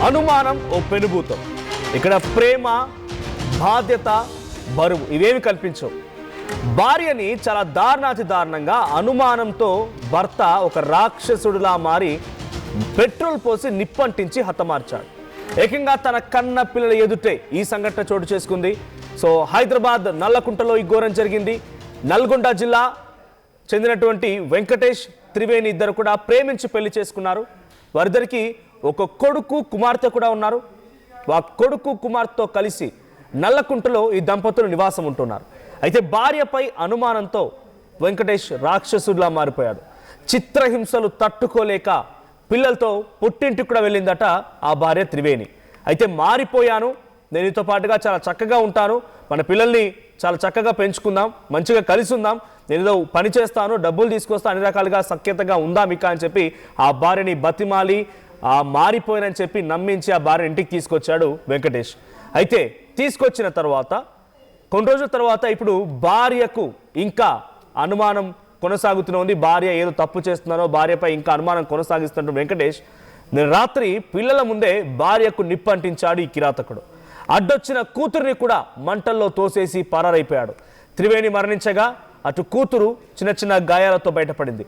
అనుమానం ఓ పెనుభూతం. ఇక్కడ ప్రేమ, బాధ్యత, బరువు ఇవేమి కల్పించవు. భార్యని చాలా దారుణాతి దారుణంగా అనుమానంతో భర్త ఒక రాక్షసుడిలా మారి పెట్రోల్ పోసి నిప్పంటించి హతమార్చాడు. ఏకంగా తన కన్న పిల్లల ఎదుటే ఈ సంఘటన చోటు చేసుకుంది. సో హైదరాబాద్ నల్లకుంటలో ఈ ఘోరం జరిగింది. నల్గొండ జిల్లా చెందినటువంటి వెంకటేష్, త్రివేణి ఇద్దరు కూడా ప్రేమించి పెళ్లి చేసుకున్నారు. వారిద్దరికి ఒక కొడుకు, కుమార్తె కూడా ఉన్నారు. ఆ కొడుకు కుమార్తెతో కలిసి నల్లకుంటలో ఈ దంపతులు నివాసం ఉంటున్నారు. అయితే భార్యపై అనుమానంతో వెంకటేష్ రాక్షసుడిలా మారిపోయాడు. చిత్రహింసలు తట్టుకోలేక పిల్లలతో పుట్టింటికి కూడా వెళ్ళిందట ఆ భార్య త్రివేణి. అయితే మారిపోయాను, నేను నీతో పాటుగా చాలా చక్కగా ఉంటాను, మన పిల్లల్ని చాలా చక్కగా పెంచుకుందాం, మంచిగా కలిసి ఉందాం, నేను ఏదో పని చేస్తాను, డబ్బులు తీసుకొస్తా, అన్ని రకాలుగా సఖ్యతగా ఉందాం ఇక అని చెప్పి ఆ భార్యని బతిమాలి మారిపోయానని చెప్పి నమ్మించి ఆ భార్య ఇంటికి తీసుకొచ్చాడు వెంకటేష్. అయితే తీసుకొచ్చిన తర్వాత కొన్ని రోజుల తర్వాత ఇప్పుడు భార్యకు ఇంకా అనుమానం కొనసాగుతూనే ఉంది. భార్య ఏదో తప్పు చేస్తున్నారో భార్యపై ఇంకా అనుమానం కొనసాగిస్తున్న వెంకటేష్ నేను రాత్రి పిల్లల ముందే భార్యకు నిప్పంటించాడు ఈ కిరాతకుడు. అడ్డొచ్చిన కూతురిని కూడా మంటల్లో తోసేసి పరారైపోయాడు. త్రివేణి మరణించగా అటు కూతురు చిన్న చిన్న గాయాలతో బయటపడింది.